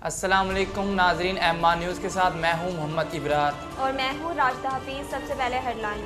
अस्सलाम वालेकुम नाजरीन, एम्मा न्यूज़ के साथ मैं हूं मोहम्मद इब्रार और मैं हूँ राशिदा हफीज। सबसे पहले हेडलाइन।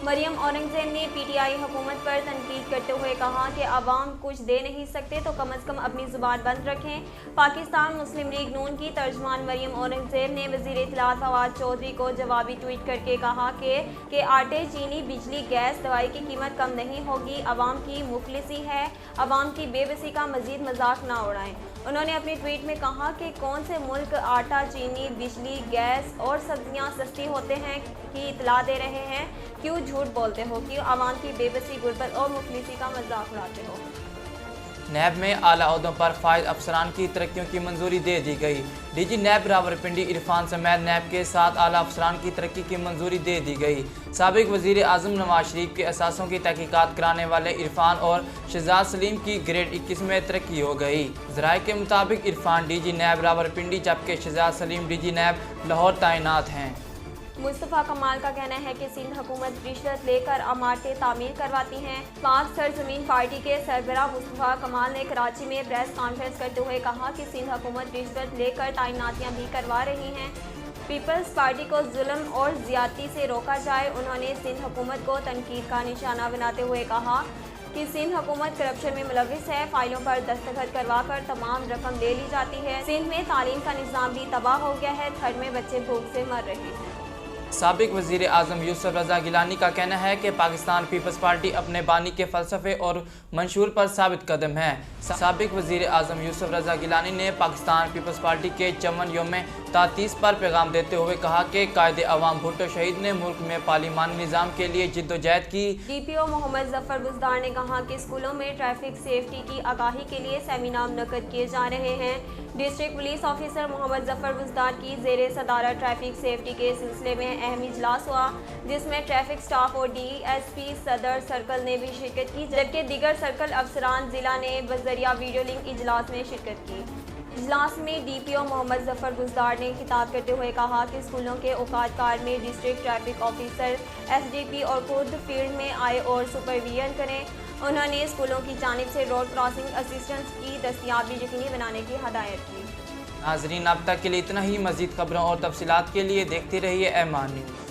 मरियम औरंगजेब ने पीटीआई हुकूमत पर तनकीद करते हुए कहा कि अवाम कुछ दे नहीं सकते तो कम अज़ कम अपनी ज़ुबान बंद रखें। पाकिस्तान मुस्लिम लीग नून की तर्जमान मरियम औरंगजेब ने वज़ीर इत्तलात फवाद चौधरी को जवाबी ट्वीट करके कहा कि आटे, चीनी, बिजली, गैस, दवाई की कीमत कम नहीं होगी। अवाम की मुफलिसी है, अवाम की बेबसी का मजीद मजाक ना उड़ाएं। उन्होंने अपनी ट्वीट में कहा कि कौन से मुल्क आटा, चीनी, बिजली, गैस और सब्जियां सस्ती होते हैं की इतला दे रहे हैं। क्यों झूठ बोलते हो, क्यों आवाम की बेबसी, गुर्बत और मुफलिसी का मजाक उड़ाते हो। नैब में आला ओहदों पर फाइज अफसरान की तरक्कियों की मंजूरी दे दी गई। डीजी नैब रावलपिंडी इरफान समेत नैब के 7 आला अफसरान की तरक्की की मंजूरी दे दी गई। साबिक वज़ीर आज़म नवाज शरीफ के असासों की तहकीकात कराने वाले इरफान और शहजाद सलीम की ग्रेड 21 में तरक्की हो गई। ज़राए के मुताबिक इरफान डीजी नैब रावलपिंडी जबकि शहजाद सलीम डीजी नैब लाहौर तैनात हैं। मुस्तफ़ा कमाल का कहना है कि सिंध हुकूमत रिश्वत लेकर इमारतें तामीर करवाती हैं। पाक सरजमीन पार्टी के सरबराह मुस्तफ़ा कमाल ने कराची में प्रेस कॉन्फ्रेंस करते हुए कहा कि सिंध हुकूमत रिश्वत लेकर तैनातियाँ भी करवा रही हैं। पीपल्स पार्टी को जुल्म और ज़्यादती से रोका जाए। उन्होंने सिंध हुकूमत को तनकीद का निशाना बनाते हुए कहा कि सिंध हुकूमत करप्शन में मुलविस है। फाइलों पर दस्तखत करवा कर तमाम रकम ले ली जाती है। सिंध में तालीम का निज़ाम भी तबाह हो गया है। थर्ड में बच्चे भूख से मर रहे हैं। साबिक वज़ीर आज़म यूसुफ रज़ा गिलानी का कहना है कि पाकिस्तान पीपल्स पार्टी अपने बानी के फ़लसफ़े और मंशूर पर साबित कदम है। साबिक वज़ीर आज़म यूसुफ रज़ा गिलानी ने पाकिस्तान पीपल्स पार्टी के 54 यौम तातीस पर पैगाम देते हुए कहा कि कायदे अवाम भुट्टो शहीद ने मुल्क में पार्लिमानी निज़ाम के लिए जिद्दोजहद की। DPO मोहम्मद जफर बुज़दार ने कहा कि स्कूलों में ट्रैफिक सेफ्टी की आगाही के लिए सेमिनार मुनक्कद किए जा रहे हैं। District police officer Mohammad Zafar Buzdar की ज़ेरे सदारत ट्रैफिक सेफ्टी के सिलसिले में अहम इजलास हुआ, जिसमें ट्रैफिक स्टाफ और DSP सदर सर्कल ने भी शिरकत की, जबकि दीगर सर्कल अफसरान जिला ने बजरिया वीडियो लिंक इजलास में शिरकत की। इजलास में DPO मोहम्मद जफर बुज़दार ने खिताब करते हुए कहा कि स्कूलों के औकातकार में डिस्ट्रिक्ट ट्रैफिक ऑफिसर SDP और खुद फील्ड में आए और सुपरविजन करें। उन्होंने स्कूलों की जानिब से रोड क्रॉसिंग असिस्टेंस की दस्तयाबी यकीनी बनाने की हदायत की। नाजरीन, अब तक के लिए इतना ही। मज़ीद खबरों और तफसीलात के लिए देखते रहिए एम्मा न्यूज़।